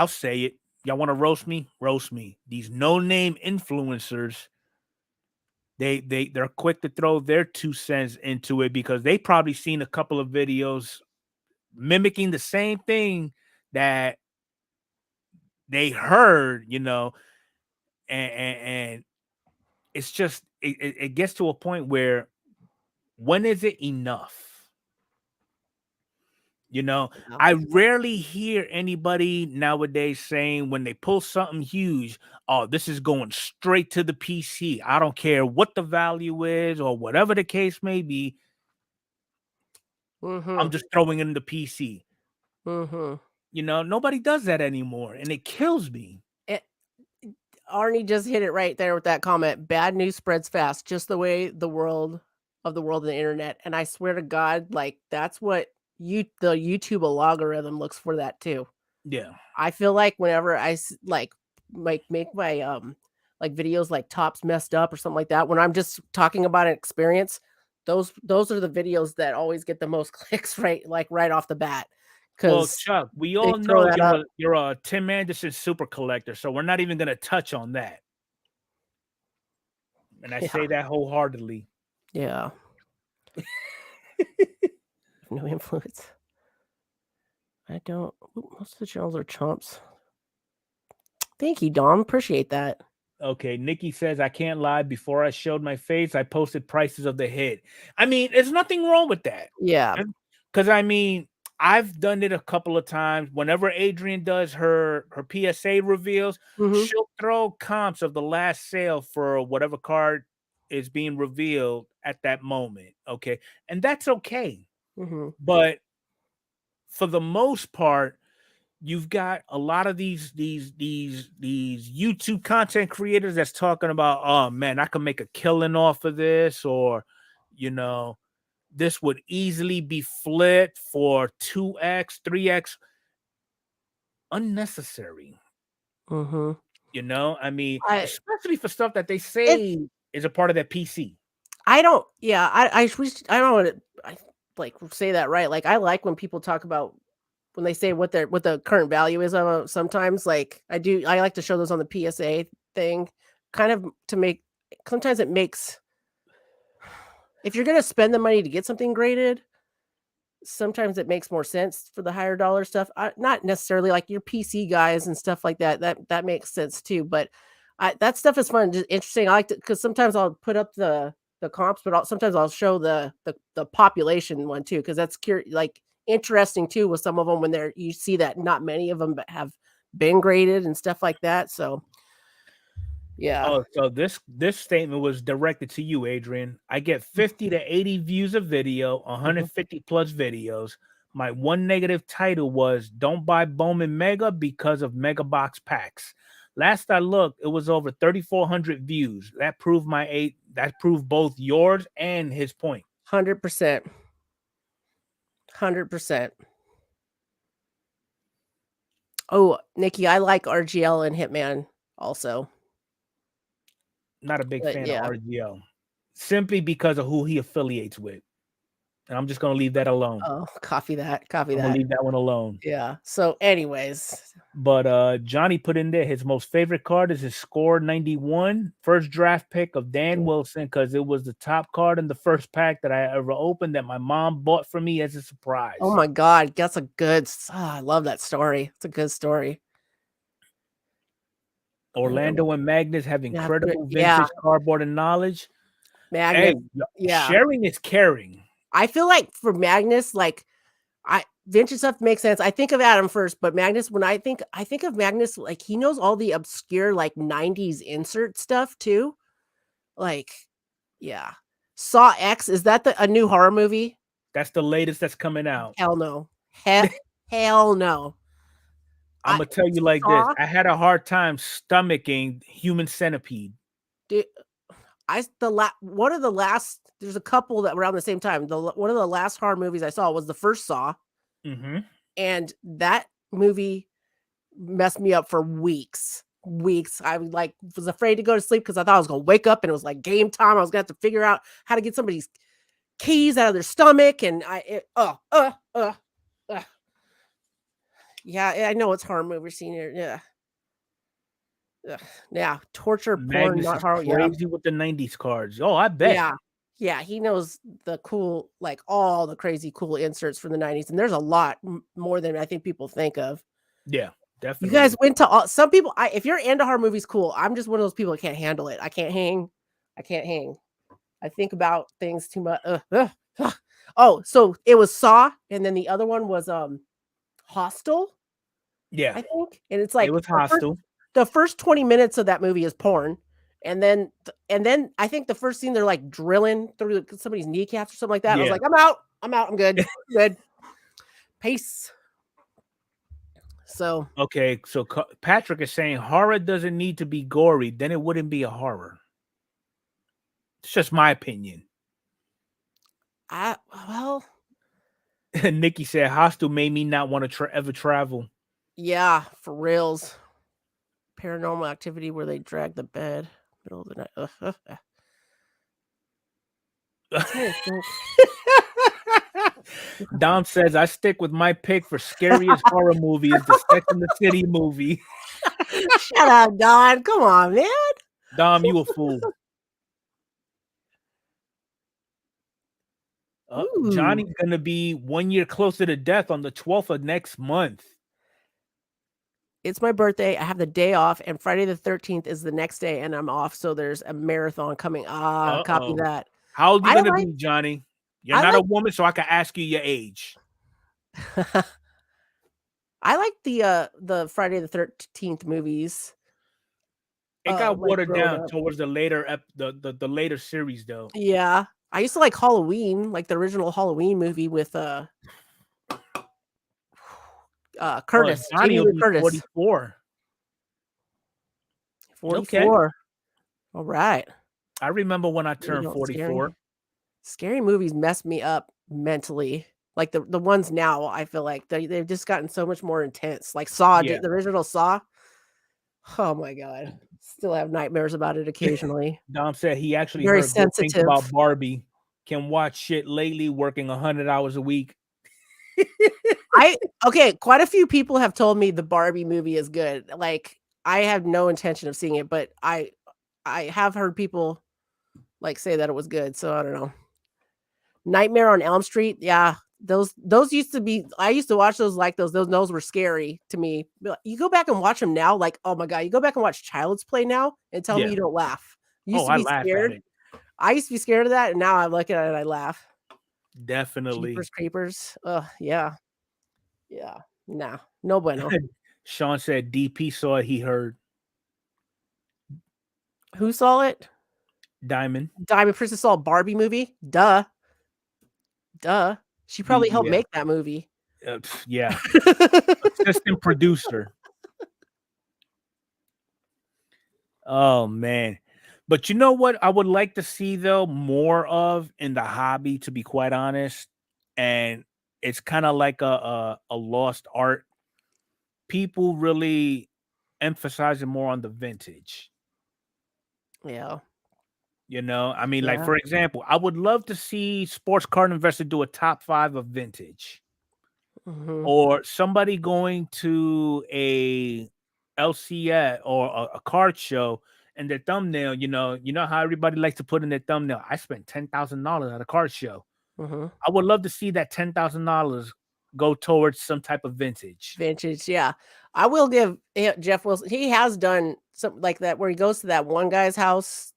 say it. Y'all want to roast me? Roast me. These no-name influencers, they're quick to throw their 2 cents into it because they probably seen a couple of videos mimicking the same thing that they heard, you know, and it's just it gets to a point where when is it enough? You know, Yeah. I rarely hear anybody nowadays saying when they pull something huge, oh, this is going straight to the PC. I don't care what the value is or whatever the case may be. I'm just throwing it in the PC. You know, nobody does that anymore, and it kills me. Arnie just hit it right there with that comment. Bad news spreads fast, just the way the world of the internet. And I swear to God, like that's what the YouTube algorithm looks for that too. Yeah. I feel like whenever I like make my like videos like tops messed up or something like that, when I'm just talking about an experience, those are the videos that always get the most clicks right off the bat. Well, Because Chuck, we they all throw know that up. you're a Tim Anderson super collector, so we're not even gonna touch on that. And I say that wholeheartedly. Yeah. No influence. I don't. Most of the channels are chumps. Thank you, Dom. Appreciate that. Okay, Nikki says, I can't lie. Before I showed my face, I posted prices of the hit. I mean, there's nothing wrong with that. Yeah. Because I mean, I've done it a couple of times. Whenever Adrian does her PSA reveals, she'll throw comps of the last sale for whatever card is being revealed at that moment. Okay. And that's okay. But for the most part, you've got a lot of these YouTube content creators that's talking about, oh man, I can make a killing off of this, or you know, this would easily be flipped for 2x, 3x. Unnecessary. You know, I mean, especially for stuff that they say is a part of their PC. I don't. Yeah, I don't want to like say that right. Like I like when people talk about when they say what the current value is of sometimes. Like I like to show those on the PSA thing, kind of to make. Sometimes it makes. If you're gonna spend the money to get something graded, sometimes it makes more sense for the higher dollar stuff. Not necessarily like your PC guys and stuff like that. That makes sense too. But that stuff is fun, just interesting. I like to because sometimes I'll put up the comps, but sometimes I'll show the population one too because that's like interesting too with some of them when you see that not many of them have been graded and stuff like that. So yeah. Oh, so this statement was directed to you, Adrian. I get 50 to 80 views a video, 150 plus videos. My one negative title was don't buy Bowman Mega because of Mega Box packs. Last I looked, it was over 3,400 views. That proved that proved both yours and his point. 100%. 100%. Oh, Nikki, I like RGL and Hitman also. Not a big fan of RGL. Simply because of who he affiliates with. And I'm just going to leave that alone. Oh, copy that. I'm going to leave that one alone. Yeah. So anyways. But Johnny put in there his most favorite card is his Score 91 first draft pick of Dan Wilson because it was the top card in the first pack that I ever opened that my mom bought for me as a surprise. Oh my God. That's a good. I love that story. It's a good story. Orlando and Magnus have incredible vintage cardboard and knowledge. Magnus, sharing is caring. I feel like for Magnus, like vintage stuff makes sense. I think of Adam first, but Magnus, when I think of Magnus, like he knows all the obscure like 90s insert stuff too. Like, yeah. Saw X, is that a new horror movie? That's the latest that's coming out. Hell no. Hell no. I'm gonna tell you like this. Saw, I had a hard time stomaching Human Centipede. dude, one of the last, there's a couple that were around the same time. One of the last horror movies I saw was the first Saw, and that movie messed me up for weeks. I was afraid to go to sleep because I thought I was gonna wake up and it was like game time. I was gonna have to figure out how to get somebody's keys out of their stomach, and yeah, I know it's horror movie senior. Yeah, torture porn, Magnus not is horror. crazy with the 90s cards. Oh, I bet. Yeah, he knows the cool, like all the crazy cool inserts from the 90s, and there's a lot more than I think people think of. Yeah, definitely. You guys went to all, some people, if you're into horror movies, cool. I'm just one of those people that can't handle it. I can't hang. I think about things too much. Oh, so it was Saw, and then the other one was Hostel, Yeah, I think. And it's like it was Hostile. The first 20 minutes of that movie is porn. And then I think the first scene they're like drilling through somebody's kneecaps or something like that. Yeah. I was like, I'm out. I'm good. Good. Peace. So okay, so Patrick is saying horror doesn't need to be gory, then it wouldn't be a horror. It's just my opinion. Well, Nikki said Hostel made me not want to ever travel. Yeah, for reals. Paranormal Activity where they drag the bed middle of the night. Dom says I stick with my pick for scariest horror movie is the Sex and the City movie. Shut up, Don. Come on, man. Dom, you a fool. Johnny's gonna be 1 year closer to death on the 12th of next month. It's my birthday. I have the day off, and Friday the 13th is the next day, and I'm off. So there's a marathon coming. Copy that. How old are you gonna be, Johnny? You're not a woman, so I can ask you your age. I like the Friday the 13th movies. It got watered down towards the later the later series, though. Yeah, I used to like Halloween, like the original Halloween movie with Curtis. Johnny will be 44. 44. Okay. All right. I remember when I turned 44. Scary movies mess me up mentally. Like the ones now, I feel like they've just gotten so much more intense. Like Saw, the original Saw. Oh my God. Still have nightmares about it occasionally. Dom said he actually very heard sensitive things about Barbie. Can watch shit lately, working 100 hours a week. Quite a few people have told me the Barbie movie is good. Like I have no intention of seeing it, but I have heard people like say that it was good. So I don't know. Nightmare on Elm Street. Yeah. Those used to be, I used to watch those like those were scary to me. You go back and watch them now, like, oh my God, you go back and watch Child's Play now and tell me you don't laugh. You used to be scared. I used to be scared of that, and now I look at it and I laugh. Definitely. Jeepers Creepers. Yeah. Nah, no bueno. Sean said DP saw it, he heard. Who saw it? Diamond Princess saw a Barbie movie? Duh. She probably helped make that movie. Yeah. Assistant producer. Oh, man. But you know what I would like to see, though, more of in the hobby, to be quite honest, and it's kind of like a lost art. People really emphasizing more on the vintage. Yeah. You know, I mean, like, for example, I would love to see Sports Card Investor do a top 5 of vintage. Or somebody going to a LCS or a card show and their thumbnail, you know how everybody likes to put in their thumbnail, I spent $10,000 at a card show. I would love to see that $10,000 go towards some type of vintage. Yeah. I will give Jeff Wilson, he has done something like that where he goes to that one guy's house,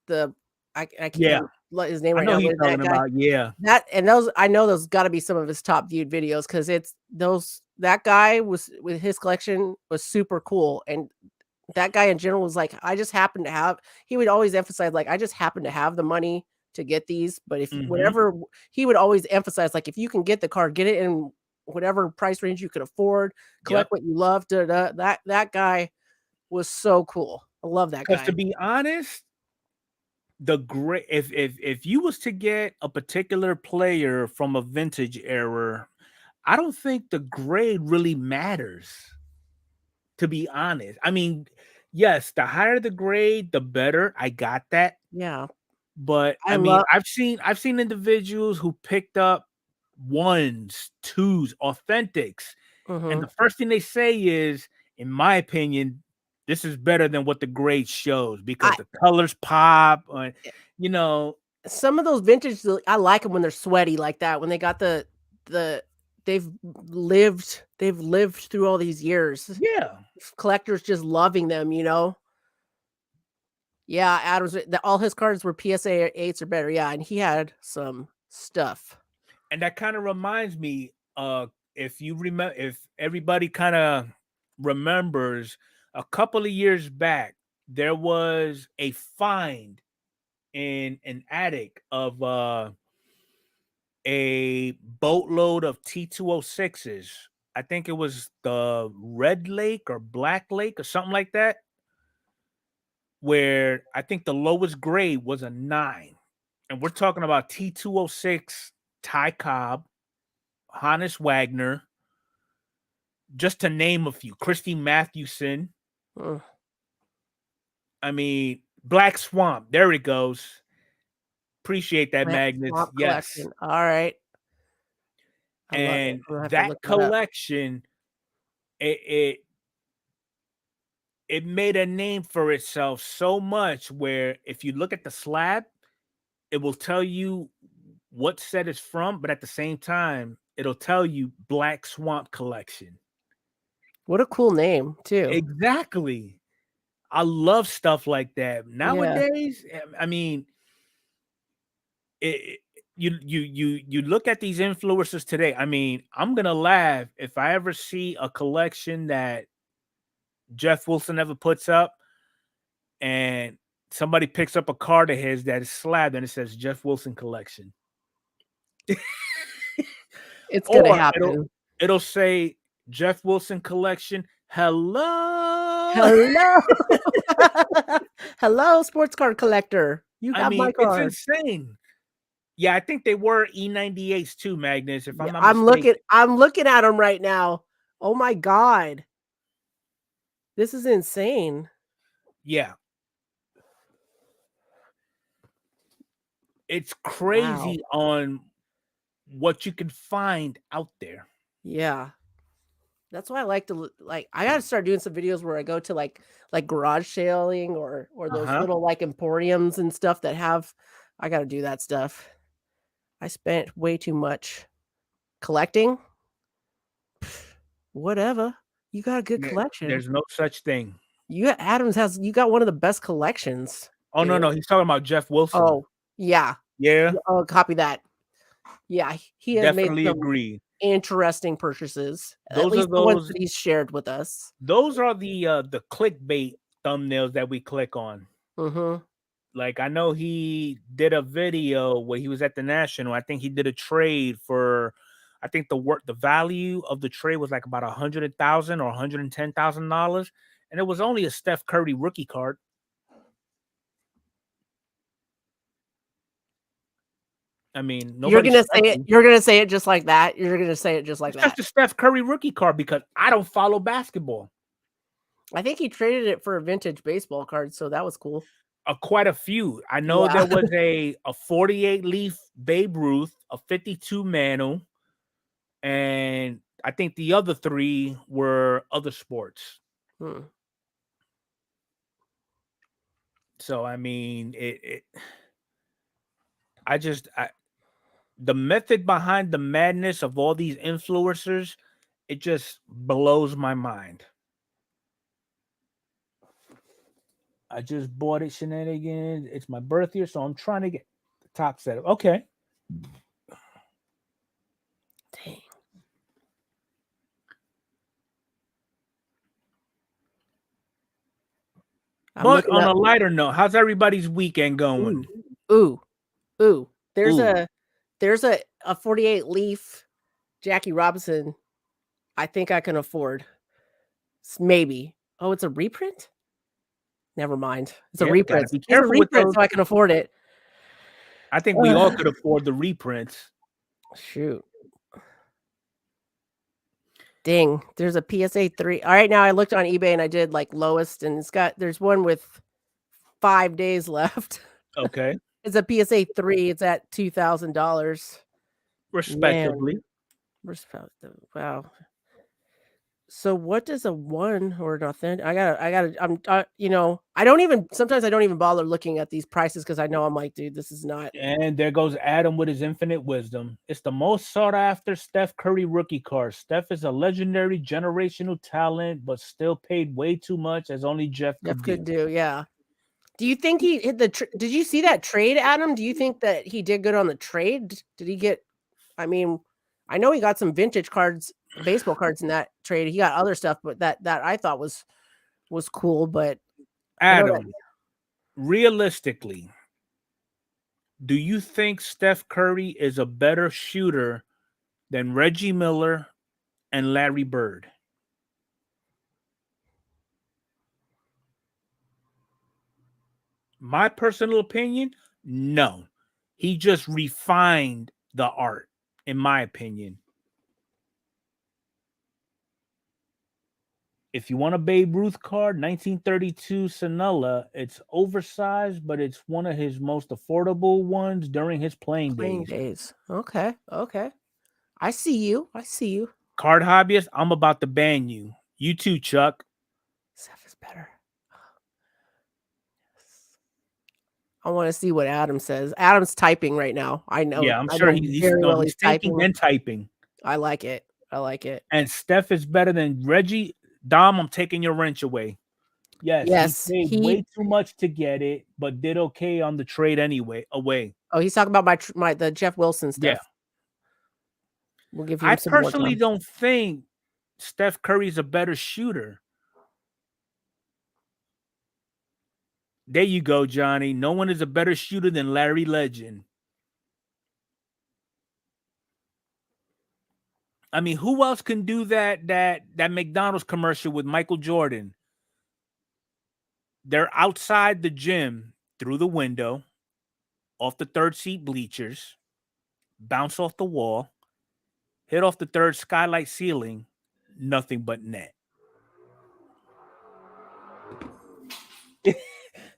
I can't let his name right now. He's talking about, that, and those, I know those got to be some of his top viewed videos because it's that guy was with his collection was super cool, and that guy in general was like, I just happen to have. He would always emphasize like, I just happen to have the money to get these, but if Mhm. whatever he would always emphasize, like if you can get the card, get it in whatever price range you could afford, collect Yep. what you love. That guy was so cool. I love that Because to guy. be honest, the great if you was to get a particular player from a vintage era, I don't think the grade really matters. To be honest, I mean, yes, the higher the grade, the better. I got that. Yeah. But I I mean, love I've seen individuals who picked up ones, twos, authentics, and mhm. the first thing they say is, in my opinion, this is better than what the grade shows because I the colors pop. You know, Some of those vintage, I like them when they're sweaty like that, when they got the they've lived through all these years. yeah. Collectors just loving them, you know? Yeah, Adams, all his cards were PSA 8s or better, yeah, and he had some stuff. And that kind of reminds me, if you remember, if everybody kind of remembers, a couple of years back, there was a find in an attic of a boatload of T206s. I think it was the Red Lake or Black Lake or something like that, where I think the lowest grade was a 9. And we're talking about T206, Ty Cobb, Hannes Wagner, just to name a few. Christy Mathewson. Mm, I mean, Black Swamp. There it goes. Appreciate that, Plant Magnets. Swamp Yes. collection. Alright. I love it. And I'm gonna have to that look that up. collection, it, it it made a name for itself so much where if you look at the slab, it will tell you what set it's from, but at the same time, it'll tell you Black Swamp Collection. What a cool name, too. Exactly. I love stuff like that. Yeah. Nowadays, I mean, it you look at these influencers today. I mean, I'm gonna laugh if I ever see a collection that Jeff Wilson ever puts up and somebody picks up a card of his that is slabbed and it says Jeff Wilson collection. It's gonna Or it'll happen. it'll say Jeff Wilson collection. Hello. Hello. Hello, sports card collector. You I have my mean, it's card. insane. Yeah, I think they were E98s too, Magnus, if Yeah, I'm not mistaken. I'm looking at them right now. Oh my god. This is insane. Yeah. It's Wow. crazy on what you can find out there. Yeah. That's why I like to like I gotta start doing some videos where I go to like garage sailing or those Uh-huh. little like emporiums and stuff that have I gotta do that stuff. I spent way too much collecting. Whatever. You got a good collection. There's no such thing. You got one of the best collections, Oh, no, dude. no, he's talking about Jeff Wilson. Oh, yeah. Yeah, Oh, copy that. Yeah, he has made definitely some agree. interesting purchases, at Those are least the ones those that he's shared with us. those are the clickbait thumbnails that we click on. Mhm. Like, I know he did a video where he was at the National. I think he did a trade for I think the value of the trade was like about 100,000 or $110,000, and it was only a Steph Curry rookie card. I mean, nobody's stretching. You're gonna say it just like that. You're gonna say it just like It's just that. a Steph Curry rookie card because I don't follow basketball. I think he traded it for a vintage baseball card, so that was cool. Quite a few. I know Yeah. there was a 48 leaf Babe Ruth, a 52 Manu, and I think the other 3 were other sports. Hmm. So I mean, I just the method behind the madness of all these influencers, it just blows my mind. I just bought it shenanigans. It's my birth year, so I'm trying to get the top set. Okay. Dang. I'm But looking on up a lighter note, how's everybody's weekend going? ooh. Ooh, there's Ooh. a 48 leaf Jackie Robinson. I think I can afford. Maybe. Oh, it's a reprint? Never mind. It's a Yep, gotta reprint. be It's a careful with reprint, those. so I can afford it. I think we all could afford the reprints. Shoot. Dang, there's a PSA 3. All right, now I looked on eBay and I did like lowest, and there's one with 5 days left. Okay. It's a PSA 3. It's at $2,000. Man, Respectively. wow. So what does a 1 or an authentic? Sometimes I don't even bother looking at these prices because I know I'm like, dude, this is not. And there goes Adam with his infinite wisdom. It's the most sought after Steph Curry rookie card. Steph is a legendary generational talent, but still paid way too much, as only Jeff could do. Yeah. Do you think he hit did you see that trade, Adam? Do you think that he did good on the trade? Did he get, I mean, I know he got some vintage cards, baseball cards in that trade. He got other stuff, but that I thought was cool, but I know that. Adam, realistically, do you think Steph Curry is a better shooter than Reggie Miller and Larry Bird? My personal opinion, no. He just refined the art, in my opinion. If you want a Babe Ruth card, 1932 Sonella, it's oversized, but it's one of his most affordable ones during his playing days. Okay. I see you. Card hobbyist, I'm about to ban you. You too, Chuck. Steph is better. I want to see what Adam says. Adam's typing right now. I know. Yeah, I'm I sure know very well he's thinking and typing. I like it. And Steph is better than Reggie. Dom, I'm taking your wrench away. Yes, he paid way too much to get it, but did okay on the trade anyway. Oh, he's talking about the Jeff Wilson stuff. Yeah. We'll give him I some more personally time. don't think Steph Curry's a better shooter. There you go, Johnny. No one is a better shooter than Larry Legend. I mean, who else can do that McDonald's commercial with Michael Jordan? They're outside the gym through the window, off the third seat bleachers, bounce off the wall, hit off the third skylight ceiling, nothing but net.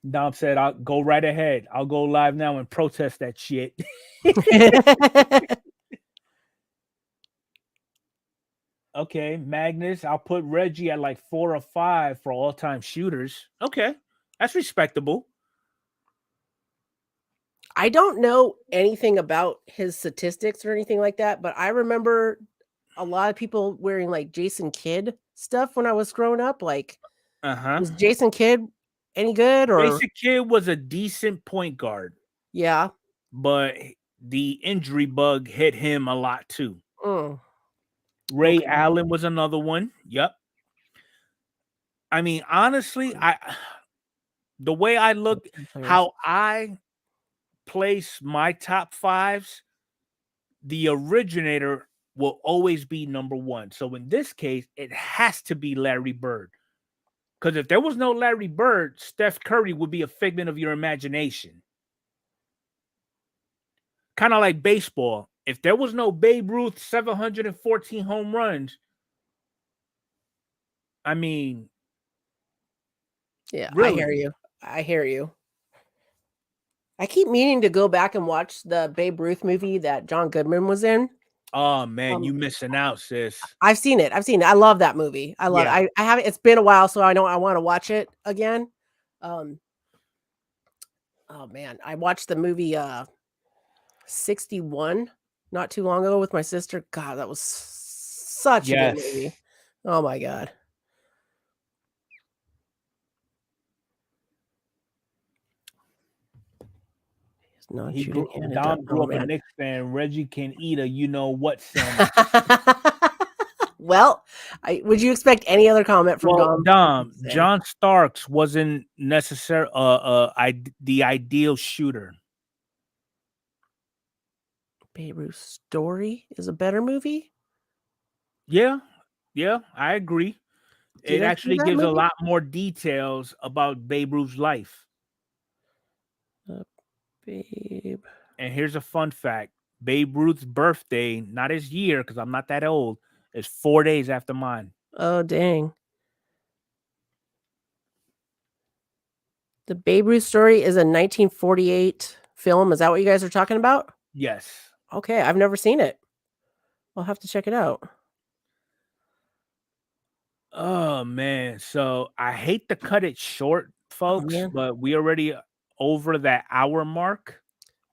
Dom said, I'll go right ahead. I'll go live now and protest that shit. Okay, Magnus, I'll put Reggie at like 4 or 5 for all-time shooters. Okay, that's respectable. I don't know anything about his statistics or anything like that, but I remember a lot of people wearing like Jason Kidd stuff when I was growing up. Like, was Jason Kidd any good? Or Jason Kidd was a decent point guard. Yeah, but the injury bug hit him a lot too. Mm. Ray Allen was another one. Yep. I mean, honestly, the way I look, how I place my top 5s, the originator will always be number 1. So in this case, it has to be Larry Bird. Because if there was no Larry Bird, Steph Curry would be a figment of your imagination. Kind of like baseball. If there was no Babe Ruth 714 home runs, I mean, yeah, really. I hear you. I keep meaning to go back and watch the Babe Ruth movie that John Goodman was in. Oh man, you missing out, sis. I've seen it. I love that movie. I love it. I haven't, it's been a while, so I know I want to watch it again. Oh man, I watched the movie 61 not too long ago with my sister. God, that was such a good movie. Oh my God. Dom grew up a Knicks fan. Reggie can eat a you know what sandwich. Well, would you expect any other comment from Dom? John Starks wasn't necessarily the ideal shooter. Babe Ruth's story is a better movie. Yeah, I agree. Do you It guys see actually that gives a movie? lot more details about Babe Ruth's life. Babe. And here's a fun fact: Babe Ruth's birthday, not his year, because I'm not that old, is 4 days after mine. Oh, dang. The Babe Ruth story is a 1948 film. Is that what you guys are talking about? Yes. Okay, I've never seen it. I'll have to check it out. Oh man, so I hate to cut it short, Oh, folks, man. but we already over that hour mark.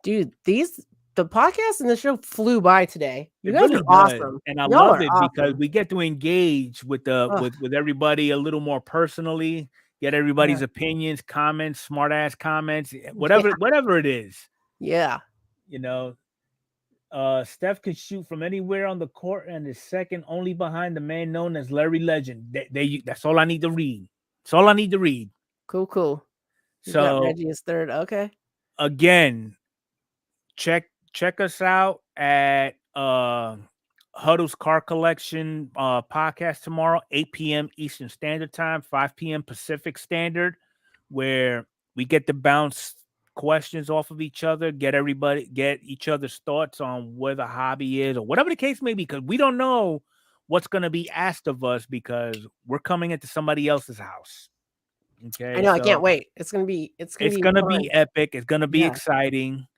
Dude, the podcast and the show flew by today. You It guys really are does, awesome. and I Y'all love are it because awesome. we get to engage with the Ugh, with everybody a little more personally, get yeah. everybody's opinions, comments, smart ass comments, Yeah. whatever it is. Yeah. You know, Steph could shoot from anywhere on the court and is second only behind the man known as Larry Legend. That's all I need to read. That's all I need to read. Cool. You got So Reggie as third. Okay. again, check us out at Huddle's Car Collection podcast tomorrow, 8 p.m. Eastern Standard Time, 5 p.m. Pacific Standard, where we get to bounce questions off of each other, get each other's thoughts on where the hobby is or whatever the case may be, because we don't know what's going to be asked of us because we're coming into somebody else's house. I Okay, know. I can't so wait. It's gonna be it's fun. going to be epic. It's going to be Yeah. exciting.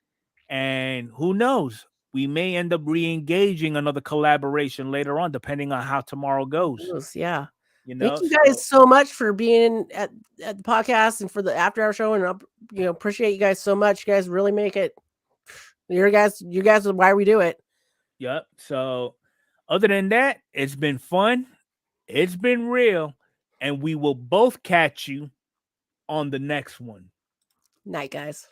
And who knows? We may end up re-engaging another collaboration later on, depending on how tomorrow goes. Yeah. You Thank know, you guys so much for being at the podcast and for the after hour show, and appreciate you guys so much. You guys really make it. You guys are why we do it. yep. So, other than that, it's been fun. It's been real, and we will both catch you on the next one. Night, guys.